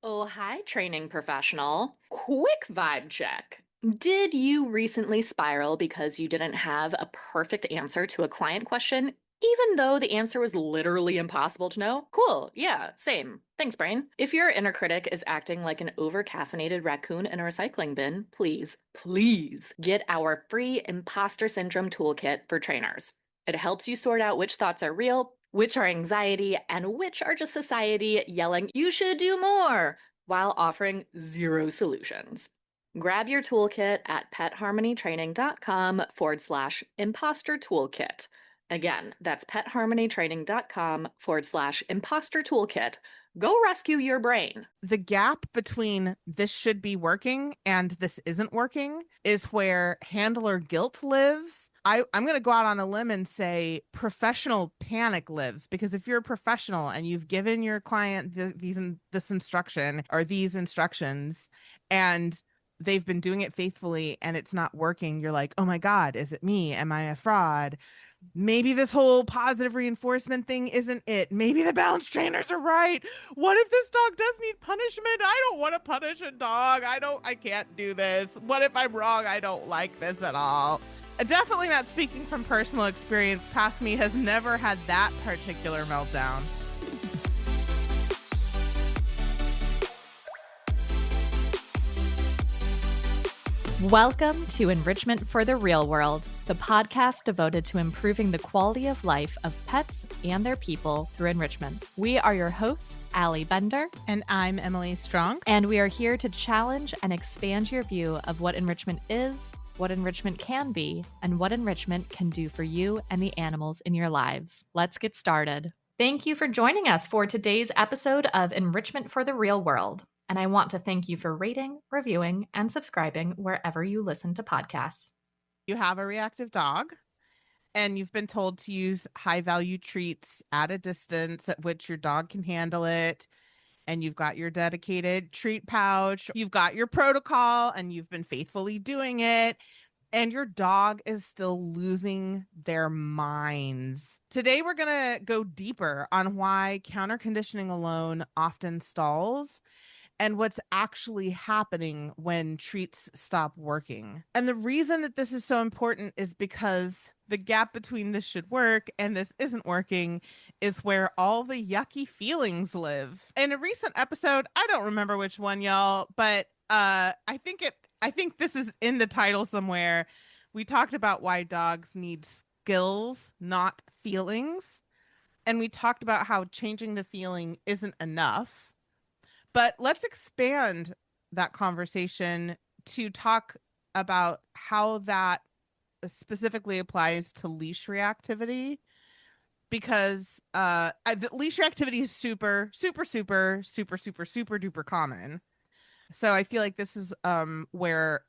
Oh, hi, training professional. Quick vibe check. Did you recently spiral because you didn't have a perfect answer to a client question, even though the answer was literally impossible to know? Cool. Yeah, same. Thanks, brain. If your inner critic is acting like an over-caffeinated raccoon in a recycling bin, please get our free imposter syndrome toolkit for trainers. It helps you sort out which thoughts are real, which are anxiety, and which are just society yelling, you should do more, while offering zero solutions. Grab your toolkit at petharmonytraining.com/imposter toolkit. Again, that's petharmonytraining.com/imposter toolkit. Go rescue your brain. The gap between this should be working and this isn't working is where handler guilt lives. I'm going to go out on a limb and say professional panic lives, because if you're a professional and you've given your client this instruction or these instructions and they've been doing it faithfully and it's not working, you're like, oh my God, is it me? Am I a fraud? Maybe this whole positive reinforcement thing isn't it. Maybe the balance trainers are right. What if this dog does need punishment? I don't want to punish a dog. I can't do this. What if I'm wrong? I don't like this at all. Definitely not speaking from personal experience. Past me has never had that particular meltdown. Welcome to Enrichment for the Real World, the podcast devoted to improving the quality of life of pets and their people through enrichment. We are your hosts, Allie Bender. And I'm Emily Strong. And we are here to challenge and expand your view of what enrichment is, what enrichment can be, and what enrichment can do for you and the animals in your lives. Let's get started. Thank you for joining us for today's episode of Enrichment for the Real World. And I want to thank you for rating, reviewing, and subscribing wherever you listen to podcasts. You have a reactive dog and you've been told to use high value treats at a distance at which your dog can handle it. And you've got your dedicated treat pouch. You've got your protocol and you've been faithfully doing it. And your dog is still losing their minds. Today, we're going to go deeper on why counter conditioning alone often stalls and what's actually happening when treats stop working. And the reason that this is so important is because the gap between this should work and this isn't working is where all the yucky feelings live. In a recent episode, I don't remember which one, y'all, but I think this is in the title somewhere. We talked about why dogs need skills, not feelings. And we talked about how changing the feeling isn't enough. But let's expand that conversation to talk about how that specifically applies to leash reactivity, because leash reactivity is super duper common. So I feel like this is where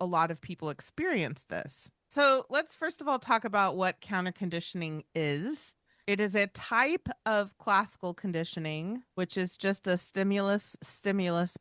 a lot of people experience this. So let's first of all talk about what counter conditioning is. It is a type of classical conditioning, which is just a stimulus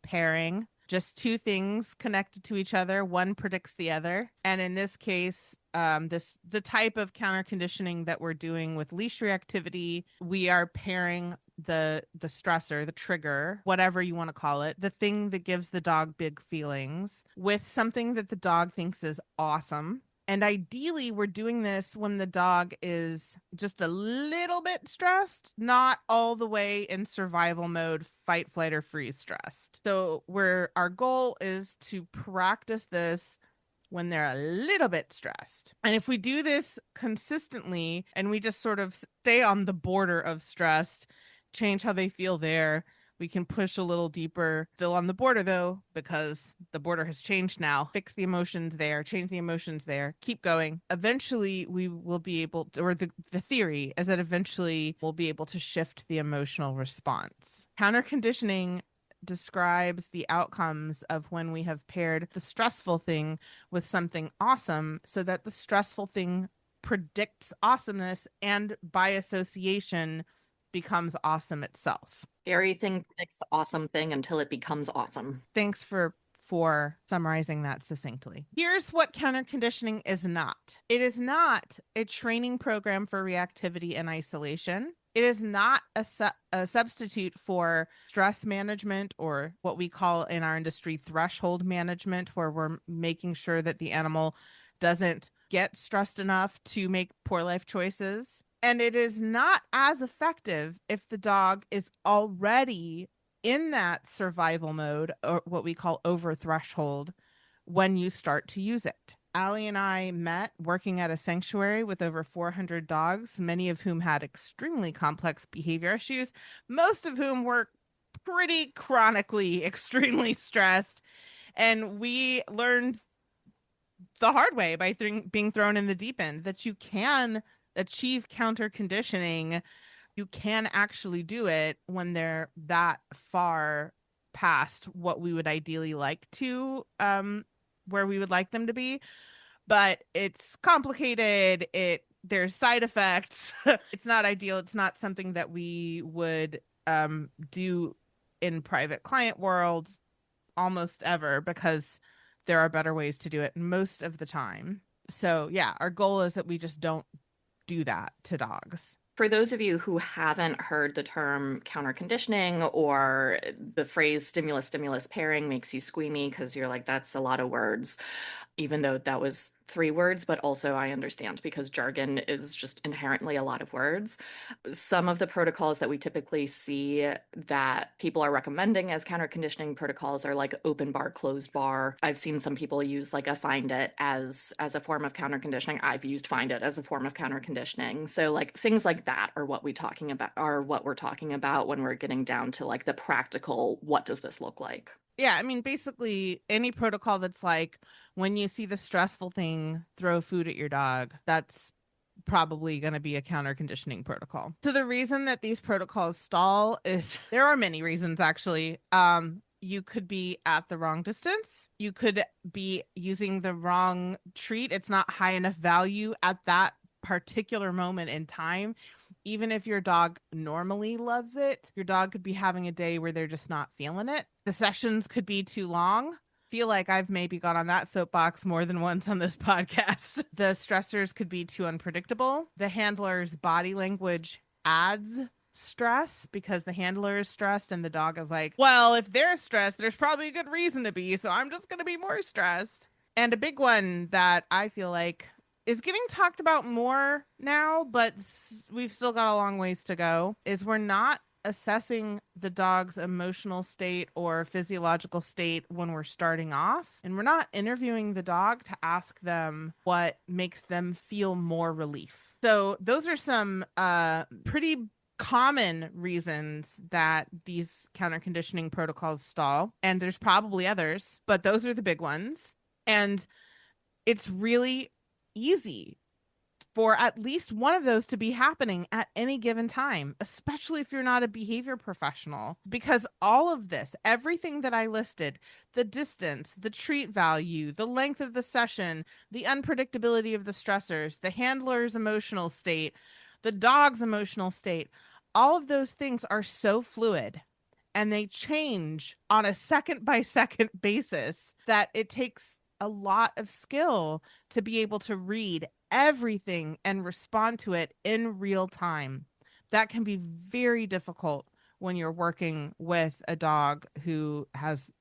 pairing, just two things connected to each other. One predicts the other. And in this case, the type of counter conditioning that we're doing with leash reactivity, we are pairing the stressor, the trigger, whatever you want to call it, the thing that gives the dog big feelings, with something that the dog thinks is awesome. And ideally, we're doing this when the dog is just a little bit stressed, not all the way in survival mode, fight, flight, or freeze stressed. So our goal is to practice this when they're a little bit stressed. And if we do this consistently and we just sort of stay on the border of stressed, change how they feel there, we can push a little deeper, still on the border though, because the border has changed now. Fix the emotions there, change the emotions there, keep going. Eventually we will be able to, or the theory is that eventually we'll be able to shift the emotional response. Counter conditioning describes the outcomes of when we have paired the stressful thing with something awesome so that the stressful thing predicts awesomeness and by association becomes awesome itself. Everything predicts awesome thing until it becomes awesome. Thanks for summarizing that succinctly. Here's what counter conditioning is not. It is not a training program for reactivity and isolation. It is not a substitute for stress management, or what we call in our industry threshold management, where we're making sure that the animal doesn't get stressed enough to make poor life choices. And it is not as effective if the dog is already in that survival mode, or what we call over threshold, when you start to use it. Allie and I met working at a sanctuary with over 400 dogs, many of whom had extremely complex behavior issues, most of whom were pretty chronically extremely stressed. And we learned the hard way by being thrown in the deep end that you can achieve counter conditioning. You can actually do it when they're that far past what we would ideally like to, where we would like them to be. But it's complicated. There's side effects. It's not ideal. It's not something that we would do in private client world almost ever, because there are better ways to do it most of the time. So yeah, our goal is that we just don't do that to dogs. For those of you who haven't heard the term counter conditioning, or the phrase stimulus stimulus pairing makes you squeamy because you're like, that's a lot of words, even though that was 3 words, but also I understand because jargon is just inherently a lot of words. Some of the protocols that we typically see that people are recommending as counter conditioning protocols are like open bar, closed bar. I've seen some people use like a find it as a form of counter conditioning. I've used find it as a form of counter conditioning. So like things like that are what we're talking about when we're getting down to like the practical, what does this look like? Yeah, I mean, basically any protocol that's like, when you see the stressful thing, throw food at your dog, that's probably going to be a counter conditioning protocol. So the reason that these protocols stall is there are many reasons, actually. You could be at the wrong distance. You could be using the wrong treat. It's not high enough value at that particular moment in time. Even if your dog normally loves it, your dog could be having a day where they're just not feeling it. The sessions could be too long. Feel like I've maybe got on that soapbox more than once on this podcast. The stressors could be too unpredictable. The handler's body language adds stress because the handler is stressed and the dog is like, well, if they're stressed, there's probably a good reason to be, so I'm just going to be more stressed. And a big one that I feel like is getting talked about more now, but we've still got a long ways to go, is we're not assessing the dog's emotional state or physiological state when we're starting off. And we're not interviewing the dog to ask them what makes them feel more relief. So those are some pretty common reasons that these counter conditioning protocols stall. And there's probably others, but those are the big ones. And it's really easy for at least one of those to be happening at any given time, especially if you're not a behavior professional, because all of this, everything that I listed, the distance, the treat value, the length of the session, the unpredictability of the stressors, the handler's emotional state, the dog's emotional state, all of those things are so fluid and they change on a second by second basis that it takes a lot of skill to be able to read everything and respond to it in real time. That can be very difficult when you're working with a dog who has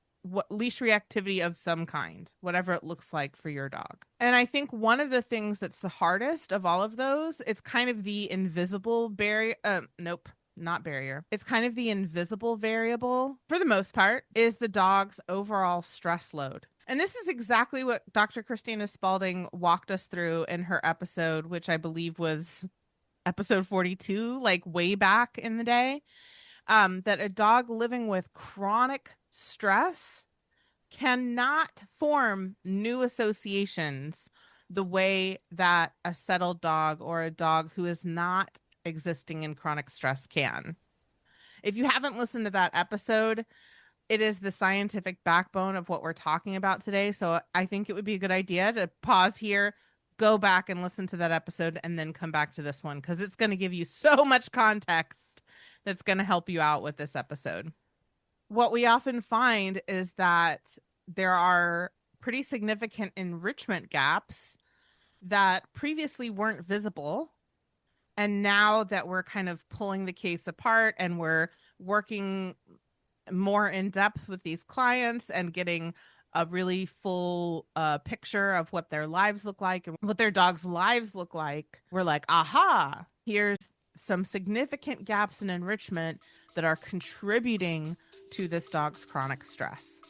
leash reactivity of some kind, whatever it looks like for your dog. And I think one of the things that's the hardest of all of those, it's kind of the invisible barrier. Nope. Not barrier. It's kind of the invisible variable for the most part, is the dog's overall stress load. And this is exactly what Dr. Christina Spalding walked us through in her episode, which I believe was episode 42, like way back in the day, that a dog living with chronic stress cannot form new associations the way that a settled dog or a dog who is not existing in chronic stress can. If you haven't listened to that episode, it is the scientific backbone of what we're talking about today. So I think it would be a good idea to pause here, go back and listen to that episode, and then come back to this one, because it's going to give you so much context that's going to help you out with this episode. What we often find is that there are pretty significant enrichment gaps that previously weren't visible And now that we're kind of pulling the case apart and we're working more in depth with these clients and getting a really full picture of what their lives look like and what their dogs' lives look like, we're like, aha, here's some significant gaps in enrichment that are contributing to this dog's chronic stress.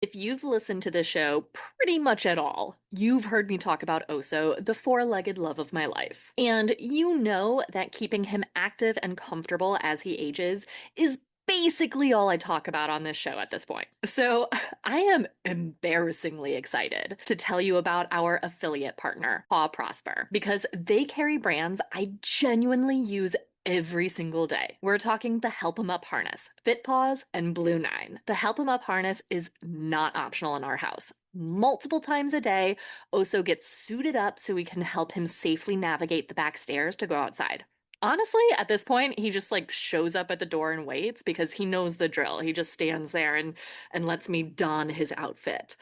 If you've listened to this show pretty much at all, you've heard me talk about Oso, the four-legged love of my life. And you know that keeping him active and comfortable as he ages is basically all I talk about on this show at this point. So I am embarrassingly excited to tell you about our affiliate partner, Paw Prosper, because they carry brands I genuinely use every single day. We're talking the Help 'em Up harness, Fit Paws, and Blue Nine. The Help 'em Up harness is not optional in our house. Multiple times a day, Oso gets suited up so we can help him safely navigate the back stairs to go outside. Honestly, at this point, he just like shows up at the door and waits because he knows the drill. He just stands there and lets me don his outfit.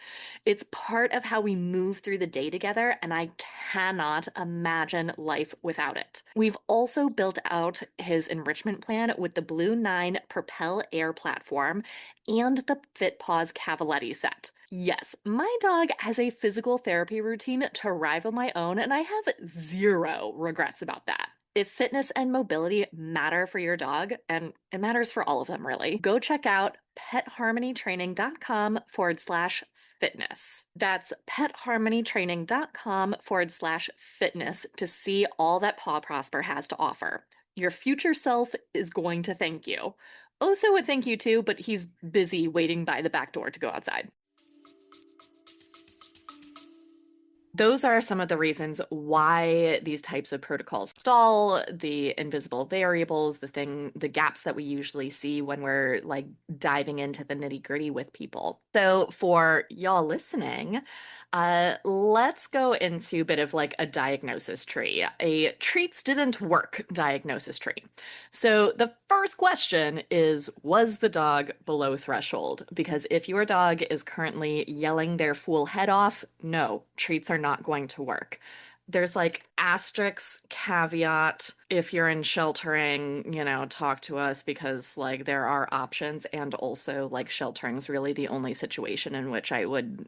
It's part of how we move through the day together, and I cannot imagine life without it. We've also built out his enrichment plan with the Blue Nine Propel Air platform and the Fit Paws Cavaletti set. Yes, my dog has a physical therapy routine to rival my own, and I have zero regrets about that. If fitness and mobility matter for your dog, and it matters for all of them really, go check out petharmonytraining.com/fitness. That's petharmonytraining.com/fitness to see all that Paw Prosper has to offer. Your future self is going to thank you. Oso would thank you too, but he's busy waiting by the back door to go outside. Those are some of the reasons why these types of protocols stall, the invisible variables, the gaps that we usually see when we're like diving into the nitty-gritty with people. So for y'all listening, let's go into a bit of like a diagnosis tree, a treats didn't work diagnosis tree. So the first question is, was the dog below threshold? Because if your dog is currently yelling their fool head off, no, treats are not going to work. There's like asterisk caveat. If you're in sheltering, talk to us because like there are options, and also like sheltering is really the only situation in which I would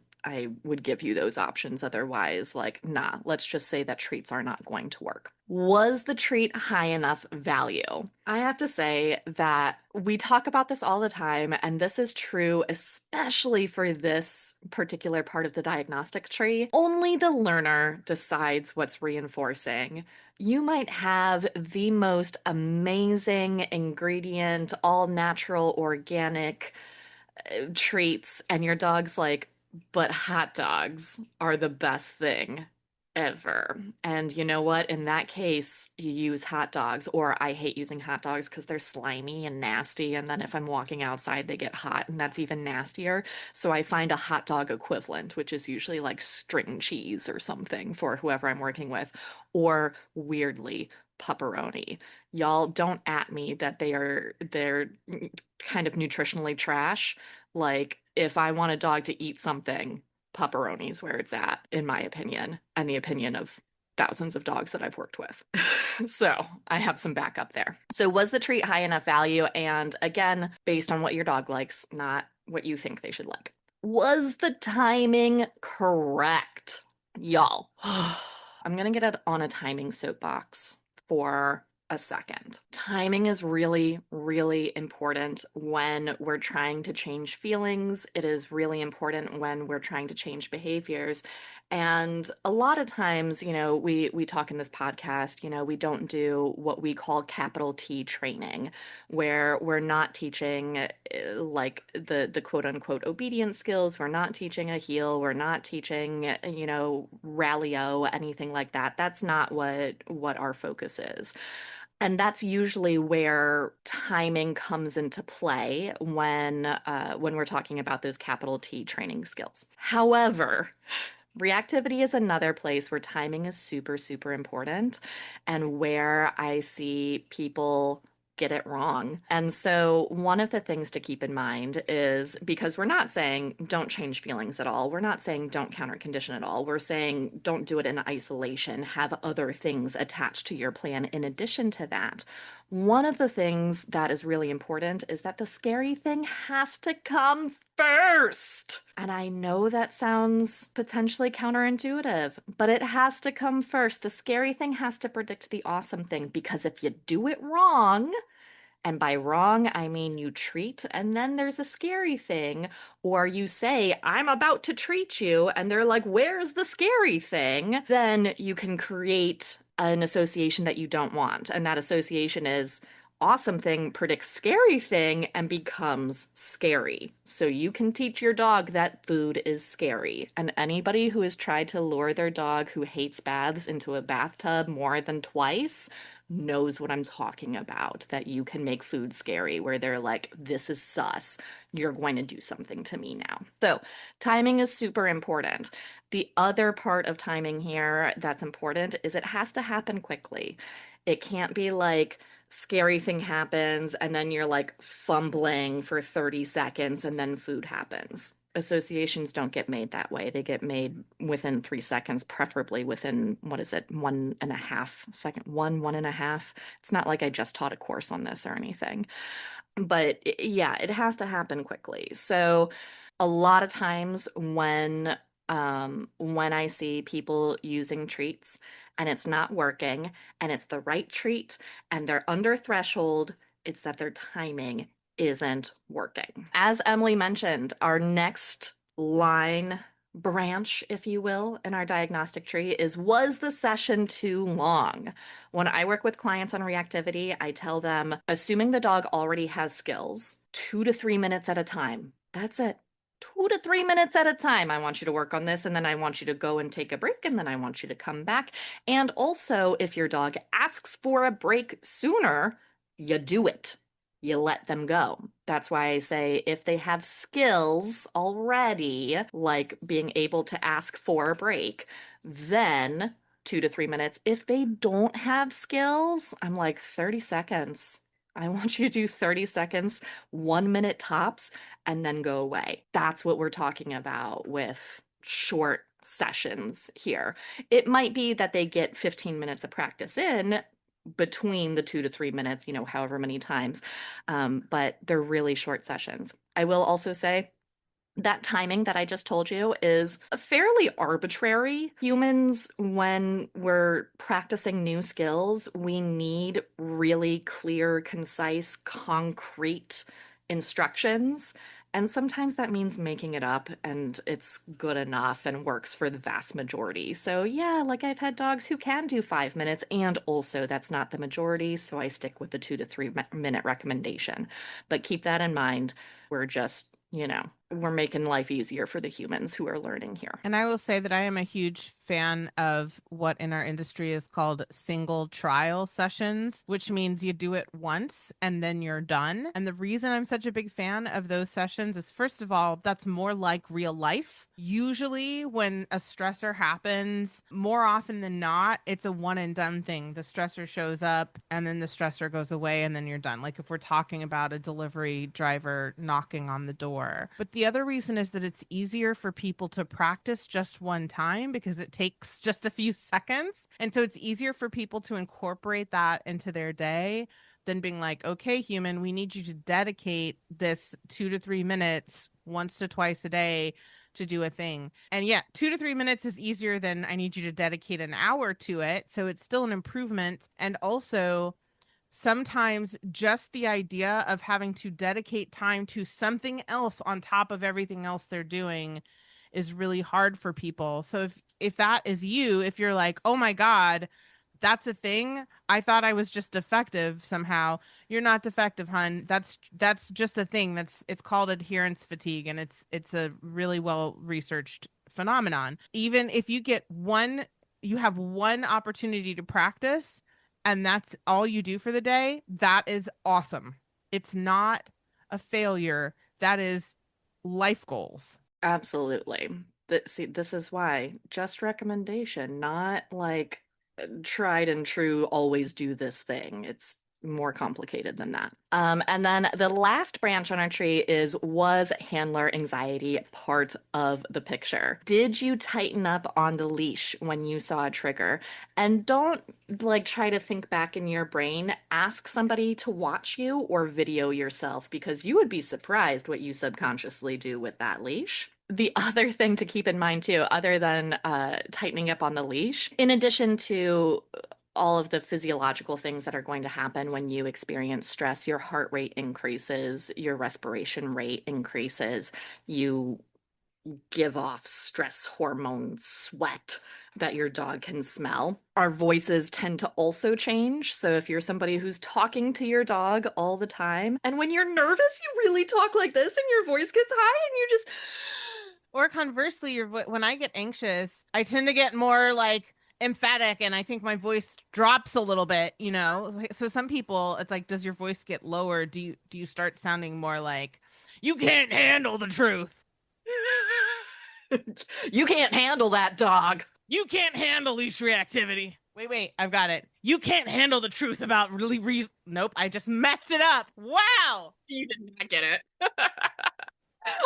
give you those options. Otherwise, like, nah, let's just say that treats are not going to work. Was the treat high enough value? I have to say that we talk about this all the time, and this is true especially for this particular part of the diagnostic tree. Only the learner decides what's reinforcing. You might have the most amazing ingredient, all natural, organic treats, and your dog's like, but hot dogs are the best thing ever. And you know what? In that case, you use hot dogs, or I hate using hot dogs because they're slimy and nasty. And then if I'm walking outside, they get hot, and that's even nastier. So I find a hot dog equivalent, which is usually like string cheese or something for whoever I'm working with, or weirdly, pepperoni. Y'all don't at me that they're kind of nutritionally trash. Like, if I want a dog to eat something, pepperoni's where it's at, in my opinion, and the opinion of thousands of dogs that I've worked with. So I have some backup there. So was the treat high enough value? And again, based on what your dog likes, not what you think they should like. Was the timing correct? Y'all, I'm gonna get on a timing soapbox for a second. Timing is really, really important when we're trying to change feelings. It is really important when we're trying to change behaviors. And a lot of times, we talk in this podcast, we don't do what we call capital T training, where we're not teaching like the quote unquote obedience skills. We're not teaching a heel. We're not teaching, rallyo, anything like that. That's not what our focus is. And that's usually where timing comes into play when we're talking about those capital T training skills. However, reactivity is another place where timing is super, super important, and where I see people get it wrong. And so, one of the things to keep in mind is because we're not saying don't change feelings at all, we're not saying don't counter condition at all, we're saying don't do it in isolation, have other things attached to your plan in addition to that. One of the things that is really important is that the scary thing has to come first. And I know that sounds potentially counterintuitive, but it has to come first. The scary thing has to predict the awesome thing because if you do it wrong, and by wrong, I mean you treat and then there's a scary thing, or you say, I'm about to treat you, and they're like, where's the scary thing? Then you can create an association that you don't want. And that association is awesome thing predicts scary thing and becomes scary. So you can teach your dog that food is scary. And anybody who has tried to lure their dog who hates baths into a bathtub more than twice knows what I'm talking about, that you can make food scary, where they're like, this is sus. You're going to do something to me now. So, timing is super important. The other part of timing here that's important is it has to happen quickly. It can't be like, scary thing happens and then you're like fumbling for 30 seconds and then food happens. Associations don't get made that way. They get made within 3 seconds, preferably within, what is it, 1.5 seconds, one and a half. It's not like I just taught a course on this or anything. But yeah, it has to happen quickly. So a lot of times when I see people using treats and it's not working and it's the right treat and they're under threshold, it's that their timing isn't working. As Emily mentioned, our next line branch, if you will, in our diagnostic tree is, was the session too long? When I work with clients on reactivity, I tell them, assuming the dog already has skills, 2 to 3 minutes at a time. That's it. 2 to 3 minutes at a time. I want you to work on this, and then I want you to go and take a break, and then I want you to come back. And also, if your dog asks for a break sooner, you do it. You let them go. That's why I say if they have skills already, like being able to ask for a break, then 2 to 3 minutes. If they don't have skills, I'm like 30 seconds. I want you to do 30 seconds, 1 minute tops, and then go away. That's what we're talking about with short sessions here. It might be that they get 15 minutes of practice in between the 2 to 3 minutes, however many times, but they're really short sessions. I will also say, that timing that I just told you is fairly arbitrary. Humans, when we're practicing new skills, we need really clear, concise, concrete instructions. And sometimes that means making it up and it's good enough and works for the vast majority. So, yeah, like I've had dogs who can do 5 minutes, and also that's not the majority. So I stick with the 2 to 3 minute recommendation. But keep that in mind. We're just, we're making life easier for the humans who are learning here. And I will say that I am a huge fan of what in our industry is called single trial sessions, which means you do it once and then you're done. And the reason I'm such a big fan of those sessions is, first of all, that's more like real life. Usually when a stressor happens, more often than not, it's a one and done thing. The stressor shows up and then the stressor goes away and then you're done. Like if we're talking about a delivery driver knocking on the door. But the other reason is that it's easier for people to practice just one time because it takes just a few seconds. And so it's easier for people to incorporate that into their day than being like, okay, human, we need you to dedicate this 2 to 3 minutes once to twice a day to do a thing. And yeah, 2 to 3 minutes is easier than I need you to dedicate an hour to it. So it's still an improvement. And also, sometimes just the idea of having to dedicate time to something else on top of everything else they're doing is really hard for people. So if that is you, if you're like, oh my God, that's a thing. I thought I was just defective somehow. You're not defective, hun. That's just a thing. It's called adherence fatigue, and it's a really well researched phenomenon. Even if you have one opportunity to practice, and that's all you do for the day, that is awesome. It's not a failure. That is life goals. Absolutely. See, this is why just recommendation, not like tried and true, always do this thing. It's more complicated than that. And then the last branch on our tree is, was handler anxiety part of the picture? Did you tighten up on the leash when you saw a trigger? And don't like try to think back in your brain. Ask somebody to watch you or video yourself because you would be surprised what you subconsciously do with that leash. The other thing to keep in mind too, other than tightening up on the leash, in addition to all of the physiological things that are going to happen when you experience stress, your heart rate increases, your respiration rate increases, you give off stress hormone sweat that your dog can smell. Our voices tend to also change. So if you're somebody who's talking to your dog all the time, and when you're nervous, you really talk like this and your voice gets high and you just. Or conversely, when I get anxious, I tend to get more like emphatic, and I think my voice drops a little bit, you know? So some people, it's like, does your voice get lower? Do you start sounding more like, you can't handle the truth? You can't handle that dog. You can't handle leash reactivity. Wait, I've got it. You can't handle the truth about Nope, I just messed it up. Wow! You did not get it.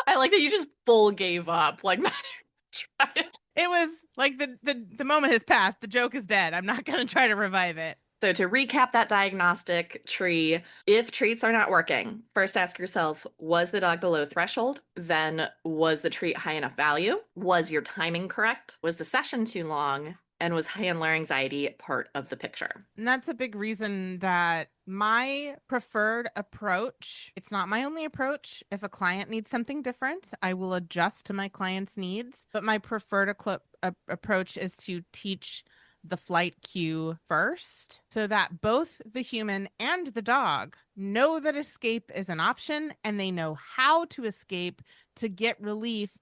I like that you just full gave up. Like, try it. It was like the moment has passed. The joke is dead. I'm not going to try to revive it. So to recap that diagnostic tree, if treats are not working, first ask yourself, was the dog below threshold? Then was the treat high enough value? Was your timing correct? Was the session too long? And was handler anxiety part of the picture? And that's a big reason that my preferred approach, it's not my only approach. If a client needs something different, I will adjust to my client's needs. But my preferred approach is to teach the flight cue first so that both the human and the dog know that escape is an option and they know how to escape to get relief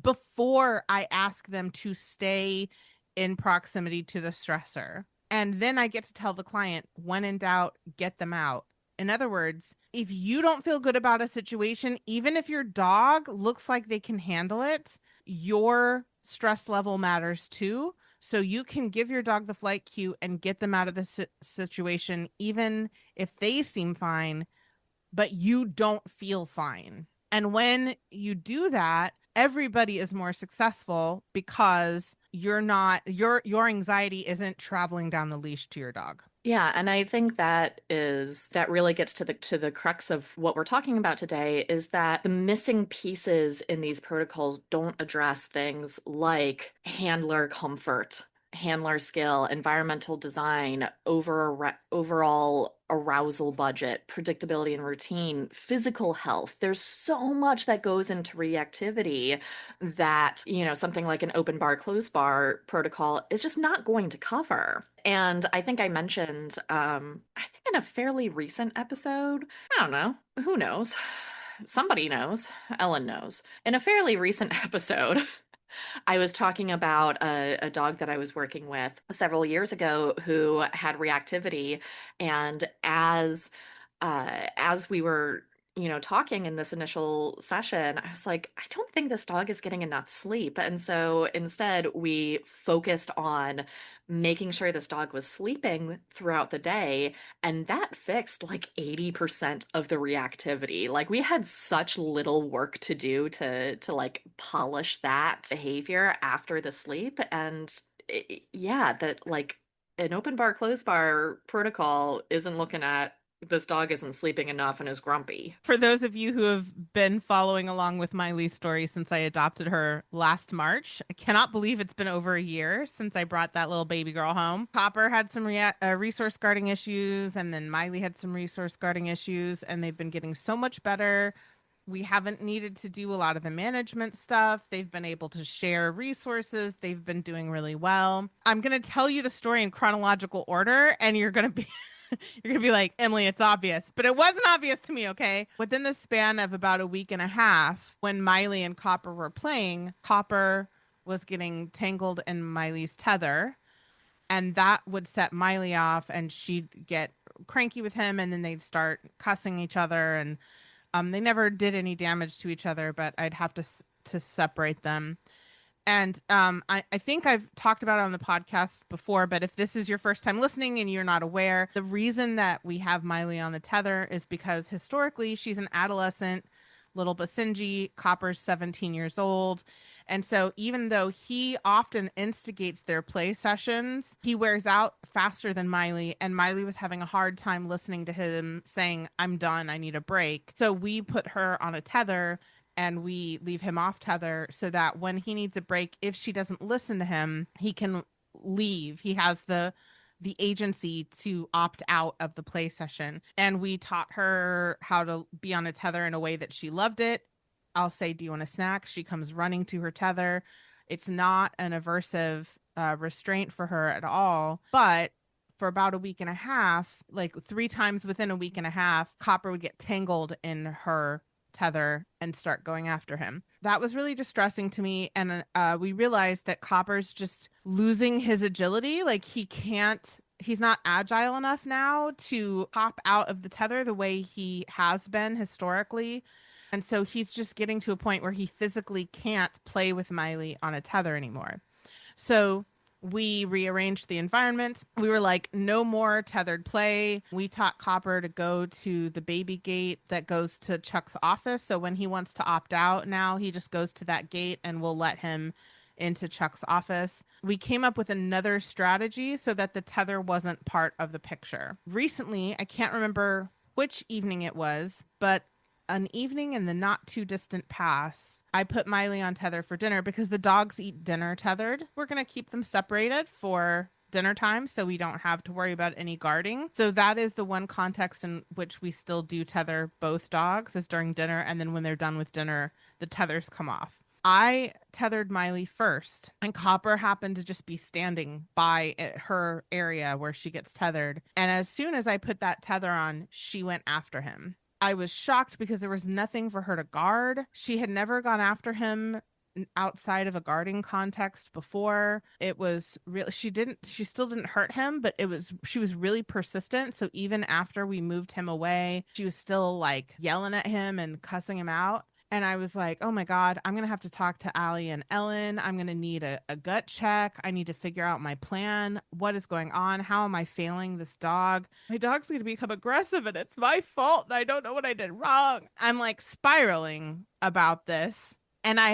before I ask them to stay in proximity to the stressor. And then I get to tell the client, when in doubt, get them out. In other words, if you don't feel good about a situation, even if your dog looks like they can handle it, your stress level matters too. So you can give your dog the flight cue and get them out of the situation, even if they seem fine, but you don't feel fine. And when you do that, everybody is more successful because your anxiety isn't traveling down the leash to your dog. Yeah, and I think that really gets to the crux of what we're talking about today, is that the missing pieces in these protocols don't address things like handler comfort, handler skill, environmental design, overall arousal budget, predictability and routine, physical health. There's so much that goes into reactivity that, something like an open bar, closed bar protocol is just not going to cover. And I think I mentioned, I think in a fairly recent episode, I don't know, who knows? Somebody knows. Ellen knows. In a fairly recent episode, I was talking about a dog that I was working with several years ago who had reactivity, and as we were talking in this initial session, I was like, I don't think this dog is getting enough sleep. And so instead, we focused on making sure this dog was sleeping throughout the day. And that fixed like 80% of the reactivity. Like, we had such little work to do to like polish that behavior after the sleep. And yeah, that like an open bar, closed bar protocol isn't looking at this dog isn't sleeping enough and is grumpy. For those of you who have been following along with Miley's story since I adopted her last March, I cannot believe it's been over a year since I brought that little baby girl home. Copper had some resource guarding issues, and then Miley had some resource guarding issues, and they've been getting so much better. We haven't needed to do a lot of the management stuff. They've been able to share resources. They've been doing really well. I'm going to tell you the story in chronological order, and you're going to be... You're going to be like, Emily, it's obvious. But it wasn't obvious to me, okay? Within the span of about a week and a half, when Miley and Copper were playing, Copper was getting tangled in Miley's tether. And that would set Miley off, and she'd get cranky with him, and then they'd start cussing each other. And they never did any damage to each other, but I'd have to separate them. And I think I've talked about it on the podcast before, but if this is your first time listening and you're not aware, the reason that we have Miley on the tether is because historically she's an adolescent little Basenji. Copper's 17 years old. And so even though he often instigates their play sessions, he wears out faster than Miley. And Miley was having a hard time listening to him saying, I'm done, I need a break. So we put her on a tether and we leave him off tether so that when he needs a break, if she doesn't listen to him, he can leave. He has the agency to opt out of the play session. And we taught her how to be on a tether in a way that she loved it. I'll say, do you want a snack? She comes running to her tether. It's not an aversive restraint for her at all. But for about a week and a half, like 3 times within a week and a half, Copper would get tangled in her tether and start going after him. That was really distressing to me. And we realized that Copper's just losing his agility. Like he's not agile enough now to hop out of the tether the way he has been historically. And so he's just getting to a point where he physically can't play with Miley on a tether anymore. So we rearranged the environment. We were like, no more tethered play. We taught Copper to go to the baby gate that goes to Chuck's office. So when he wants to opt out now, he just goes to that gate and we'll let him into Chuck's office. We came up with another strategy so that the tether wasn't part of the picture. Recently, I can't remember which evening it was, but an evening in the not too distant past, I put Miley on tether for dinner because the dogs eat dinner tethered. We're going to keep them separated for dinner time so we don't have to worry about any guarding. So that is the one context in which we still do tether both dogs is during dinner. And then when they're done with dinner, the tethers come off. I tethered Miley first, and Copper happened to just be standing by her area where she gets tethered. And as soon as I put that tether on, she went after him. I was shocked because there was nothing for her to guard. She had never gone after him outside of a guarding context before. It was real. She still didn't hurt him, but she was really persistent. So even after we moved him away, she was still like yelling at him and cussing him out. And I was like, oh my God, I'm going to have to talk to Allie and Ellen. I'm going to need a gut check. I need to figure out my plan. What is going on? How am I failing this dog? My dog's going to become aggressive and it's my fault. And I don't know what I did wrong. I'm like spiraling about this. And I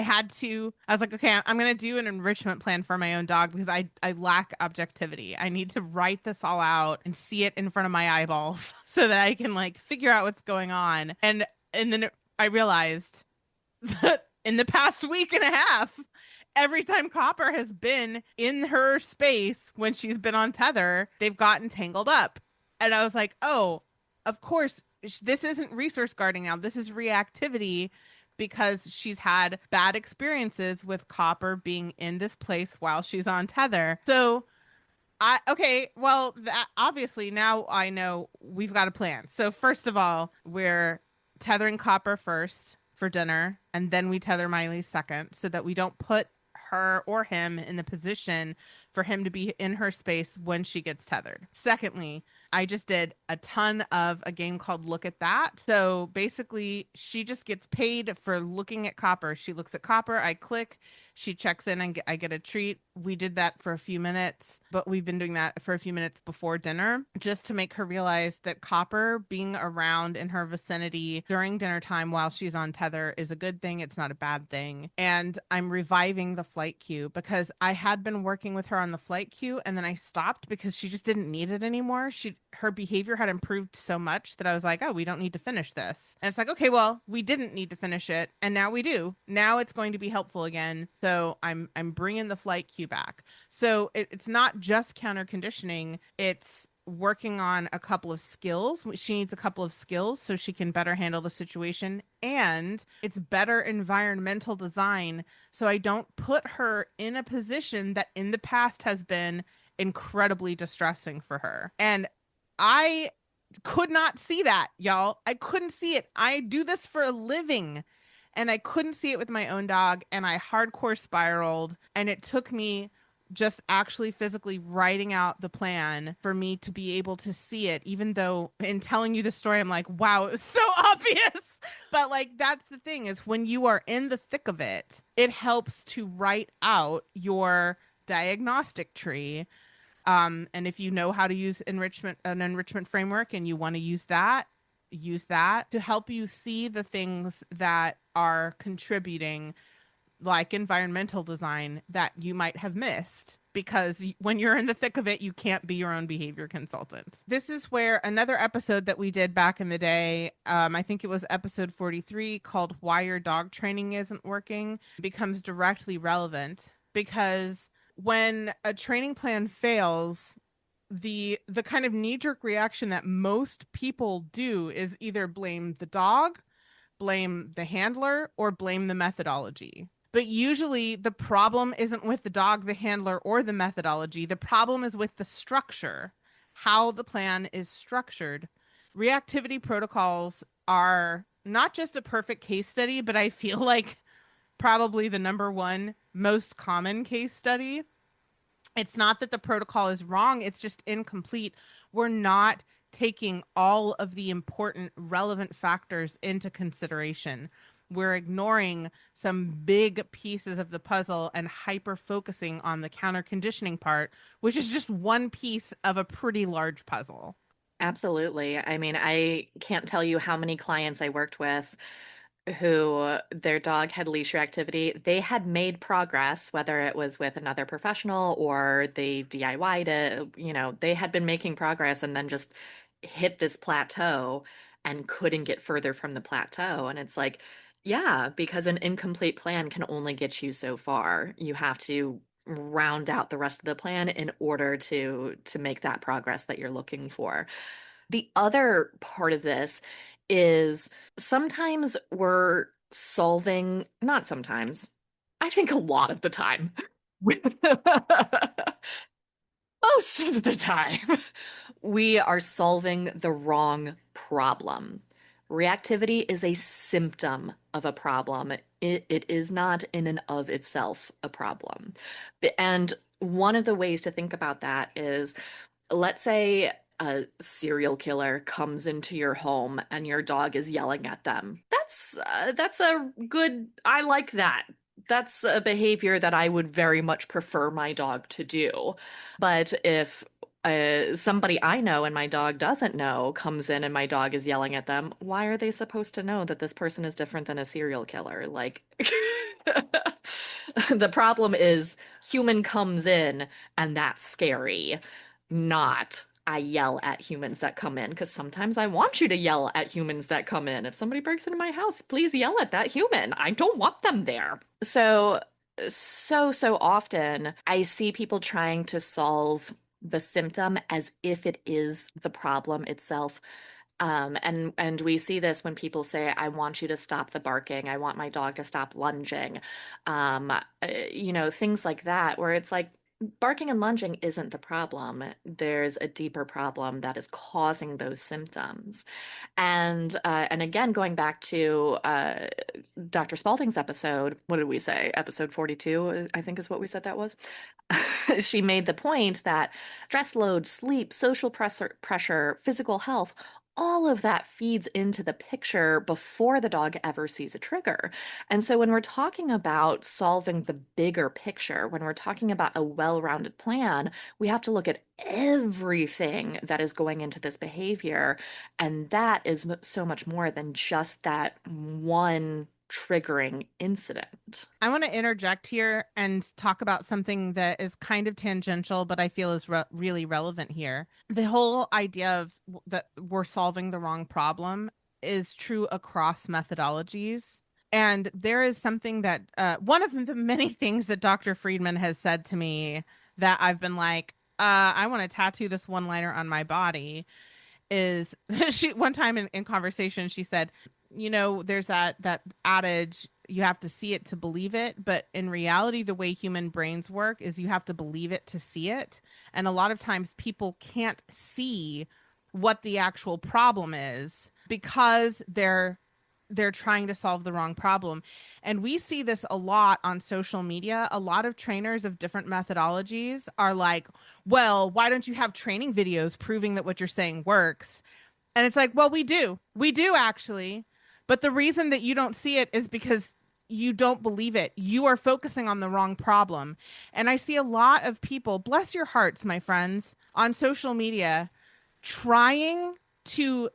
was like, okay, I'm going to do an enrichment plan for my own dog because I lack objectivity. I need to write this all out and see it in front of my eyeballs so that I can like figure out what's going on. And then I realized that in the past week and a half, every time Copper has been in her space when she's been on tether, they've gotten tangled up. And I was like, oh, of course, this isn't resource guarding now. This is reactivity because she's had bad experiences with Copper being in this place while she's on tether. So obviously now I know we've got a plan. So first of all, we're tethering Copper first for dinner, and then we tether Miley second so that we don't put her or him in the position for him to be in her space when she gets tethered. Secondly, I just did a ton of a game called Look at That. So basically, she just gets paid for looking at Copper. She looks at Copper, I click, she checks in, and I get a treat. We did that for a few minutes, but we've been doing that for a few minutes before dinner just to make her realize that Copper being around in her vicinity during dinner time while she's on tether is a good thing. It's not a bad thing. And I'm reviving the flight queue because I had been working with her on the flight queue and then I stopped because she just didn't need it anymore. Her behavior had improved so much that I was like, oh, we don't need to finish this. And it's like, okay, well, we didn't need to finish it. And now we do. Now it's going to be helpful again. So I'm bringing the flight queue back. So it's not just counter conditioning. It's working on a couple of skills. She needs a couple of skills so she can better handle the situation. And it's better environmental design. So I don't put her in a position that in the past has been incredibly distressing for her. And I could not see that, y'all. I couldn't see it. I do this for a living and I couldn't see it with my own dog. And I hardcore spiraled and it took me just actually physically writing out the plan for me to be able to see it, even though in telling you the story, I'm like, wow, it was so obvious. But like, that's the thing, is when you are in the thick of it, it helps to write out your diagnostic tree. And if you know how to use an enrichment framework, and you want to use that to help you see the things that are contributing, like environmental design, that you might have missed, because when you're in the thick of it, you can't be your own behavior consultant. This is where another episode that we did back in the day, I think it was episode 43, called Why Your Dog Training Isn't Working, becomes directly relevant, because when a training plan fails, the kind of knee-jerk reaction that most people do is either blame the dog, blame the handler, or blame the methodology. But usually the problem isn't with the dog, the handler, or the methodology. The problem is with the structure, how the plan is structured. Reactivity protocols are not just a perfect case study, but I feel like probably the number one most common case study. It's not that the protocol is wrong, it's just incomplete. We're not taking all of the important relevant factors into consideration. We're ignoring some big pieces of the puzzle and hyper focusing on the counter conditioning part, which is just one piece of a pretty large puzzle. Absolutely. I mean, I can't tell you how many clients I worked with who their dog had leash reactivity. They had made progress, whether it was with another professional or they DIY'd it, they had been making progress and then just hit this plateau and couldn't get further from the plateau. And it's like, yeah, because an incomplete plan can only get you so far. You have to round out the rest of the plan in order to make that progress that you're looking for. The other part of this is sometimes we're solving, not sometimes, I think a lot of the time, most of the time, we are solving the wrong problem. Reactivity is a symptom of a problem. It is not in and of itself a problem. And one of the ways to think about that is, let's say a serial killer comes into your home and your dog is yelling at them. That's a good, I like that. That's a behavior that I would very much prefer my dog to do. But if somebody I know and my dog doesn't know comes in and my dog is yelling at them, why are they supposed to know that this person is different than a serial killer? Like, the problem is human comes in and that's scary, not I yell at humans that come in, because sometimes I want you to yell at humans that come in. If somebody breaks into my house, please yell at that human. I don't want them there. So often I see people trying to solve the symptom as if it is the problem itself. And we see this when people say, I want you to stop the barking. I want my dog to stop lunging. Things like that, where it's like, barking and lunging isn't the problem. There's a deeper problem that is causing those symptoms. And again, going back to Dr. Spalding's episode, what did we say? Episode 42, I think is what we said that was. She made the point that stress load, sleep, social pressure, physical health, all of that feeds into the picture before the dog ever sees a trigger. And so when we're talking about solving the bigger picture, when we're talking about a well-rounded plan, we have to look at everything that is going into this behavior. And that is so much more than just that one triggering incident. I want to interject here and talk about something that is kind of tangential, but I feel is really relevant here. The whole idea of that we're solving the wrong problem is true across methodologies. And there is something that one of the many things that Dr. Friedman has said to me that I've been like, I want to tattoo this one-liner on my body, is she one time in conversation, she said, there's that adage, you have to see it to believe it. But in reality, the way human brains work is you have to believe it to see it. And a lot of times people can't see what the actual problem is because they're they're trying to solve the wrong problem. And we see this a lot on social media. A lot of trainers of different methodologies are like, well, why don't you have training videos proving that what you're saying works? And it's like, well, we do. We do actually. But the reason that you don't see it is because you don't believe it. You are focusing on the wrong problem. And I see a lot of people, bless your hearts, my friends, on social media trying to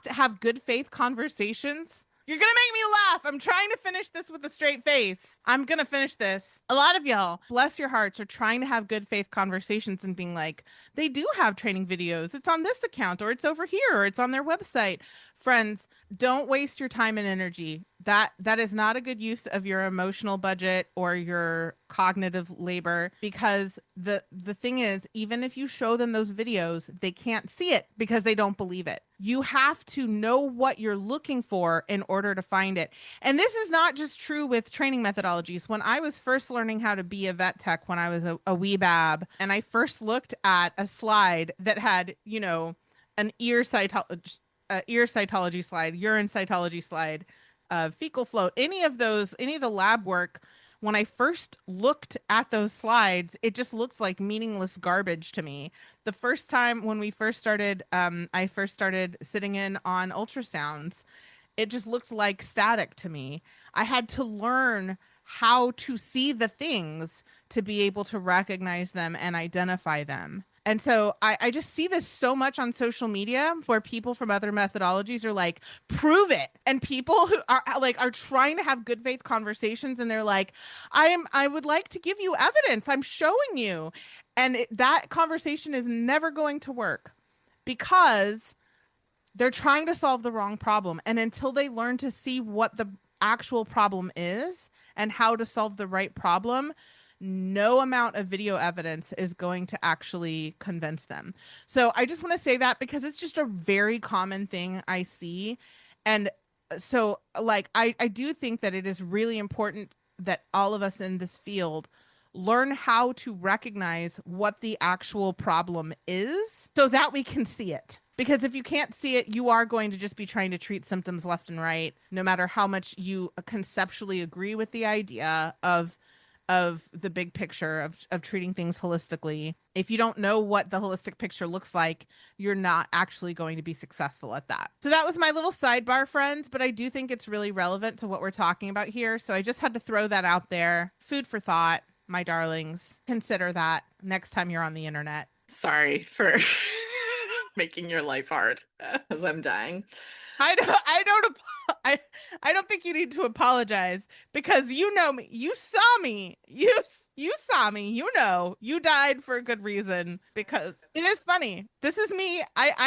have good faith conversations. You're going to make me laugh. I'm trying to finish this with a straight face. I'm going to finish this. A lot of y'all, bless your hearts, are trying to have good faith conversations and being like, they do have training videos. It's on this account, or it's over here, or it's on their website. Friends, don't waste your time and energy. That is not a good use of your emotional budget or your cognitive labor, because the thing is, even if you show them those videos, they can't see it because they don't believe it. You have to know what you're looking for in order to find it. And this is not just true with training methodologies. When I was first learning how to be a vet tech, when I was a wee bab, and I first looked at a slide that had, an ear cytology slide, urine cytology slide, fecal flow, any of the lab work, when I first looked at those slides, it just looked like meaningless garbage to me. The first time when I first started sitting in on ultrasounds, it just looked like static to me. I had to learn how to see the things to be able to recognize them and identify them. And so I just see this so much on social media where people from other methodologies are like, prove it. And people who are trying to have good faith conversations, and they're like, I would like to give you evidence. I'm showing you. And that conversation is never going to work because they're trying to solve the wrong problem. And until they learn to see what the actual problem is and how to solve the right problem, no amount of video evidence is going to actually convince them. So I just want to say that because it's just a very common thing I see. And so I do think that it is really important that all of us in this field learn how to recognize what the actual problem is so that we can see it. Because if you can't see it, you are going to just be trying to treat symptoms left and right, no matter how much you conceptually agree with the idea of the big picture of treating things holistically. If you don't know what the holistic picture looks like, you're not actually going to be successful at that. So that was my little sidebar, friends, but I do think it's really relevant to what we're talking about here. So I just had to throw that out there. Food for thought, my darlings. Consider that next time you're on the internet. Sorry for making your life hard as I'm dying. I don't think you need to apologize because you know me. You saw me. You saw me. You died for a good reason, because it is funny. This is me.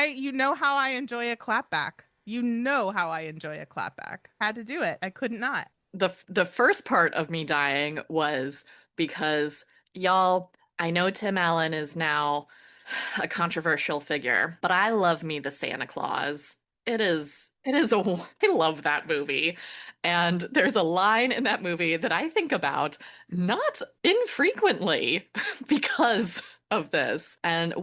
You know how I enjoy a clapback. You know how I enjoy a clapback. Had to do it. I couldn't not. The first part of me dying was because, y'all, I know Tim Allen is now a controversial figure, but I love me the Santa Claus. I love that movie. And there's a line in that movie that I think about not infrequently because of this. And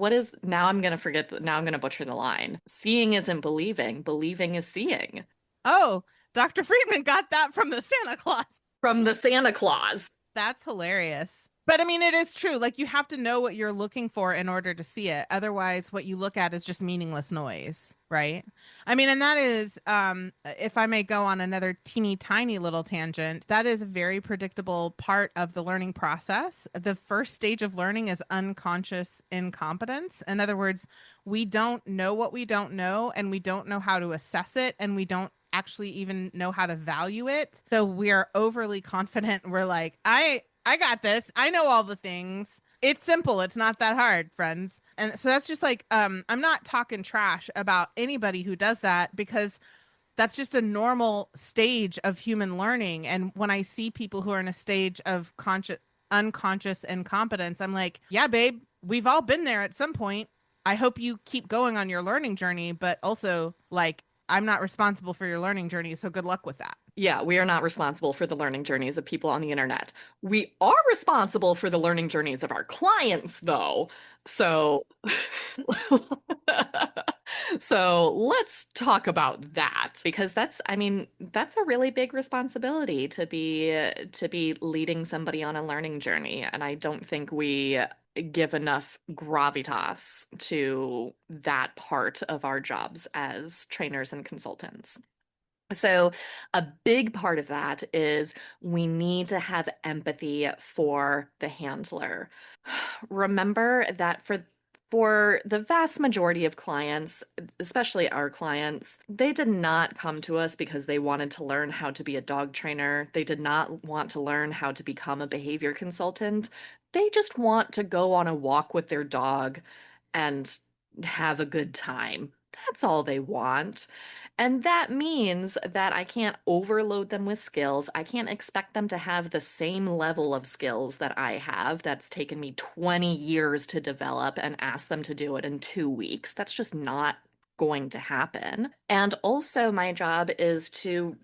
now I'm going to butcher the line. Seeing isn't believing, believing is seeing. Oh, Dr. Friedman got that from the Santa Claus. From the Santa Claus. That's hilarious. But I mean, it is true. Like, you have to know what you're looking for in order to see it. Otherwise, what you look at is just meaningless noise, right? I mean, and that is, if I may go on another teeny tiny little tangent, that is a very predictable part of the learning process. The first stage of learning is unconscious incompetence. In other words, we don't know what we don't know, and we don't know how to assess it, and we don't actually even know how to value it. So we are overly confident. We're like, I got this. I know all the things. It's simple. It's not that hard, friends. And so that's just like, I'm not talking trash about anybody who does that, because that's just a normal stage of human learning. And when I see people who are in a stage of unconscious incompetence, I'm like, yeah, babe, we've all been there at some point. I hope you keep going on your learning journey, but also, like, I'm not responsible for your learning journey, so good luck with that. Yeah, we are not responsible for the learning journeys of people on the internet. We are responsible for the learning journeys of our clients, though. So So let's talk about that because that's a really big responsibility to be leading somebody on a learning journey. And I don't think we give enough gravitas to that part of our jobs as trainers and consultants. So, a big part of that is we need to have empathy for the handler. Remember that for the vast majority of clients, especially our clients, they did not come to us because they wanted to learn how to be a dog trainer. They did not want to learn how to become a behavior consultant. They just want to go on a walk with their dog and have a good time. That's all they want. And that means that I can't overload them with skills. I can't expect them to have the same level of skills that I have that's taken me 20 years to develop and ask them to do it in 2 weeks. That's just not going to happen. And also, my job is to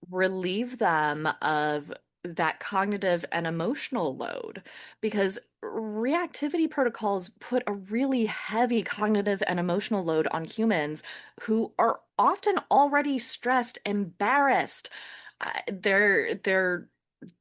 relieve them of that cognitive and emotional load because reactivity protocols put a really heavy cognitive and emotional load on humans who are often already stressed, embarrassed.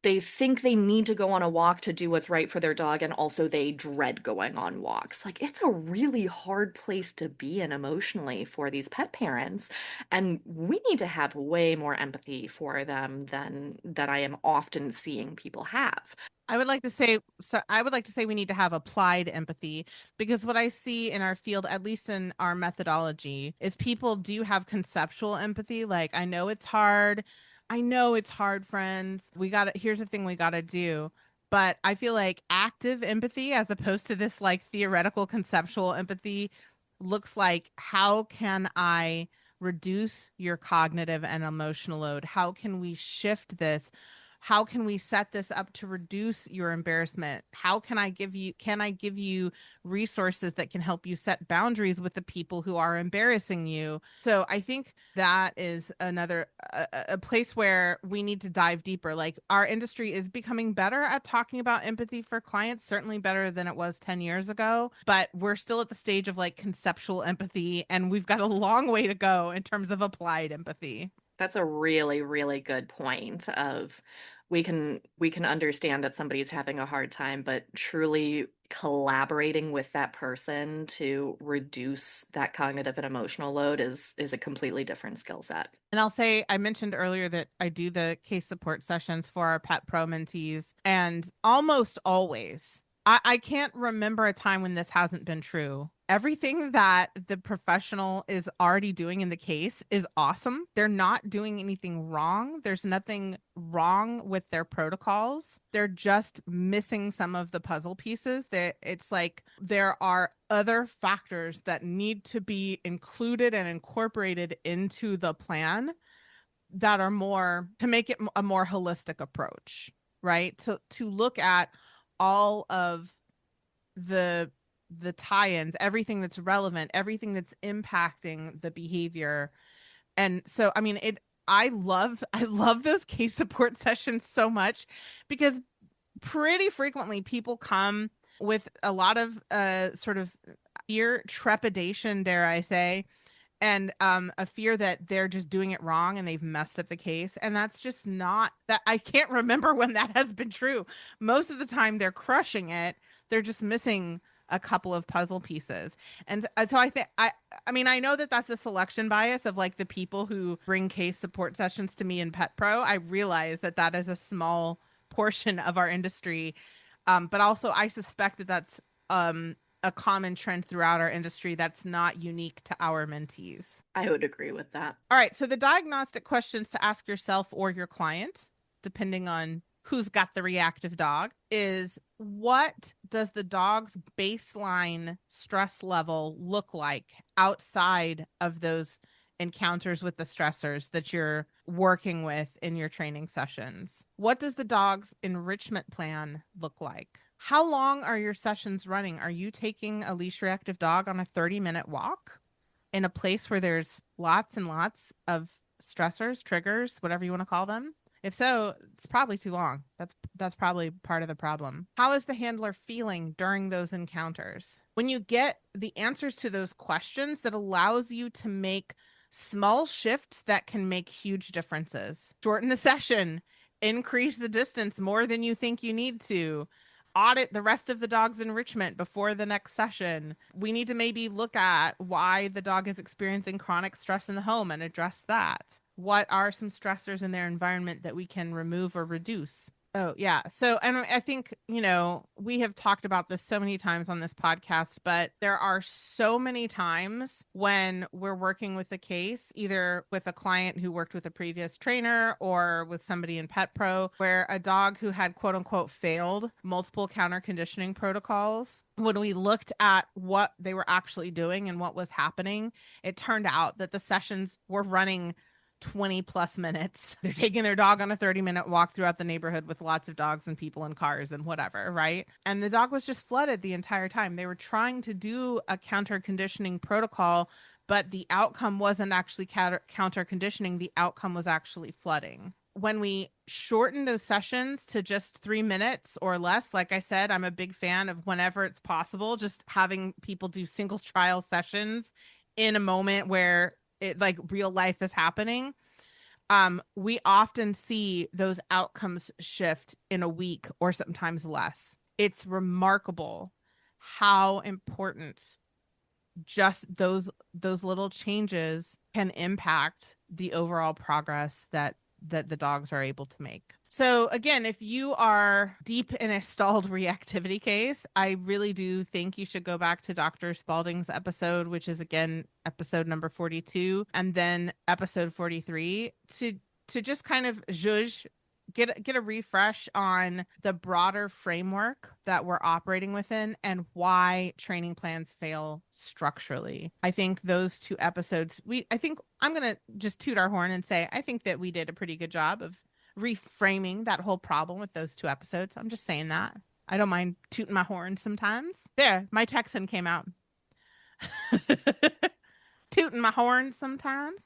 They think they need to go on a walk to do what's right for their dog, and also they dread going on walks. Like, it's a really hard place to be in emotionally for these pet parents, and we need to have way more empathy for them than that I am often seeing people have. I would like to say we need to have applied empathy, because what I see in our field, at least in our methodology, is people do have conceptual empathy. Like, I know it's hard. I know it's hard, friends. Here's the thing we got to do. But I feel like active empathy, as opposed to this like theoretical conceptual empathy, looks like, how can I reduce your cognitive and emotional load? How can we shift this? How can we set this up to reduce your embarrassment? How can I give you resources that can help you set boundaries with the people who are embarrassing you? So I think that is a place where we need to dive deeper. Like, our industry is becoming better at talking about empathy for clients, certainly better than it was 10 years ago, but we're still at the stage of like conceptual empathy, and we've got a long way to go in terms of applied empathy. That's a really, really good point of we can understand that somebody's having a hard time, but truly collaborating with that person to reduce that cognitive and emotional load is a completely different skill set. And I'll say, I mentioned earlier that I do the case support sessions for our Pet Pro mentees, and almost always, I can't remember a time when this hasn't been true. Everything that the professional is already doing in the case is awesome. They're not doing anything wrong. There's nothing wrong with their protocols. They're just missing some of the puzzle pieces. It's like there are other factors that need to be included and incorporated into the plan that are more to make it a more holistic approach, right? To look at all of the tie-ins, everything that's relevant, everything that's impacting the behavior. And so, I mean, I love those case support sessions so much, because pretty frequently people come with a lot of sort of fear, trepidation, dare I say, and a fear that they're just doing it wrong and they've messed up the case. And that's just not that. I can't remember when that has been true. Most of the time they're crushing it. They're just missing a couple of puzzle pieces. And so I think I mean, I know that that's a selection bias of like the people who bring case support sessions to me in Pet Pro. I realize that that is a small portion of our industry. But also I suspect that that's a common trend throughout our industry that's not unique to our mentees. I would agree with that. All right. So the diagnostic questions to ask yourself or your client, depending on who's got the reactive dog, is, what does the dog's baseline stress level look like outside of those encounters with the stressors that you're working with in your training sessions? What does the dog's enrichment plan look like? How long are your sessions running? Are you taking a leash reactive dog on a 30-minute walk in a place where there's lots and lots of stressors, triggers, whatever you want to call them? If so, it's probably too long. That's probably part of the problem. How is the handler feeling during those encounters? When you get the answers to those questions, that allows you to make small shifts that can make huge differences. Shorten the session, increase the distance more than you think you need to. Audit the rest of the dog's enrichment before the next session. We need to maybe look at why the dog is experiencing chronic stress in the home and address that. What are some stressors in their environment that we can remove or reduce? Oh, yeah. So, and I think, we have talked about this so many times on this podcast, but there are so many times when we're working with a case, either with a client who worked with a previous trainer or with somebody in Pet Pro, where a dog who had quote unquote failed multiple counter conditioning protocols, when we looked at what they were actually doing and what was happening, it turned out that the sessions were running 20 plus minutes. They're taking their dog on a 30-minute walk throughout the neighborhood with lots of dogs and people and cars and whatever, right? And the dog was just flooded the entire time. They were trying to do a counter conditioning protocol, but the outcome wasn't actually counter conditioning. The outcome was actually flooding. When we shorten those sessions to just 3 minutes or less, like I said, I'm a big fan of whenever it's possible, just having people do single trial sessions in a moment where it, like, real life is happening. We often see those outcomes shift in a week or sometimes less. It's remarkable how important just those little changes can impact the overall progress that the dogs are able to make. So again, if you are deep in a stalled reactivity case, I really do think you should go back to Dr. Spalding's episode, which is again episode number 42, and then episode 43 to just kind of zhuzh, get a refresh on the broader framework that we're operating within and why training plans fail structurally. I think those two episodes, I think I'm going to just toot our horn and say, I think that we did a pretty good job of reframing that whole problem with those two episodes. I'm just saying that. I don't mind tooting my horn sometimes. There, my Texan came out. Tooting my horn sometimes.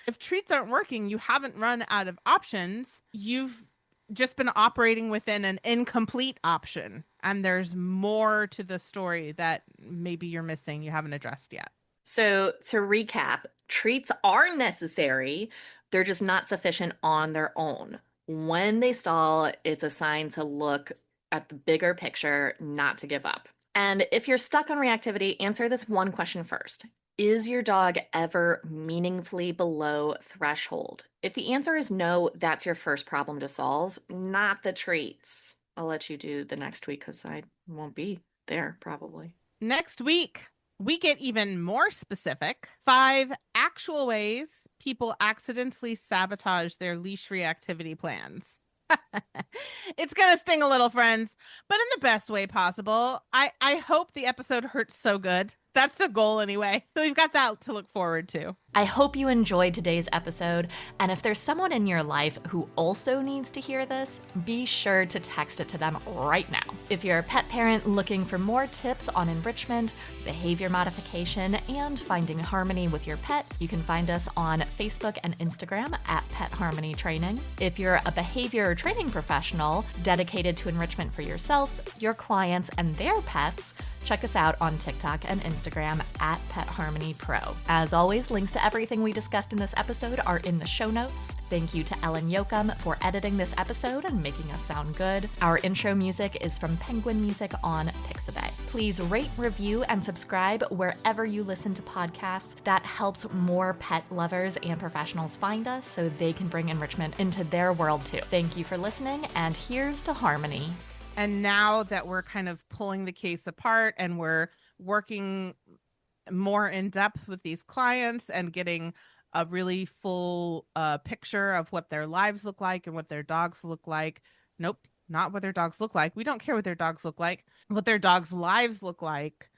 If treats aren't working, you haven't run out of options. You've just been operating within an incomplete option. And there's more to the story that maybe you're missing, you haven't addressed yet. So to recap, treats are necessary. They're just not sufficient on their own. When they stall, it's a sign to look at the bigger picture, not to give up. And if you're stuck on reactivity, answer this one question first. Is your dog ever meaningfully below threshold? If the answer is no, that's your first problem to solve, not the treats. I'll let you do the next week because I won't be there probably. Next week, we get even more specific. 5 actual ways people accidentally sabotage their leash reactivity plans. It's going to sting a little, friends, but in the best way possible. I hope the episode hurts so good. That's the goal anyway. So we've got that to look forward to. I hope you enjoyed today's episode, and if there's someone in your life who also needs to hear this, be sure to text it to them right now. If you're a pet parent looking for more tips on enrichment, behavior modification, and finding harmony with your pet, you can find us on Facebook and Instagram at Pet Harmony Training. If you're a behavior training professional dedicated to enrichment for yourself, your clients, and their pets, check us out on TikTok and Instagram at Pet Harmony Pro. As always, links to everything we discussed in this episode are in the show notes. Thank you to Ellen Yoakum for editing this episode and making us sound good. Our intro music is from Penguin Music on Pixabay. Please rate, review, and subscribe wherever you listen to podcasts. That helps more pet lovers and professionals find us so they can bring enrichment into their world too. Thank you for listening, and here's to Harmony. And now that we're kind of pulling the case apart and we're working more in depth with these clients and getting a really full picture of what their lives look like and what their dogs look like. Nope, not what their dogs look like. We don't care what their dogs look like. What their dogs' lives look like.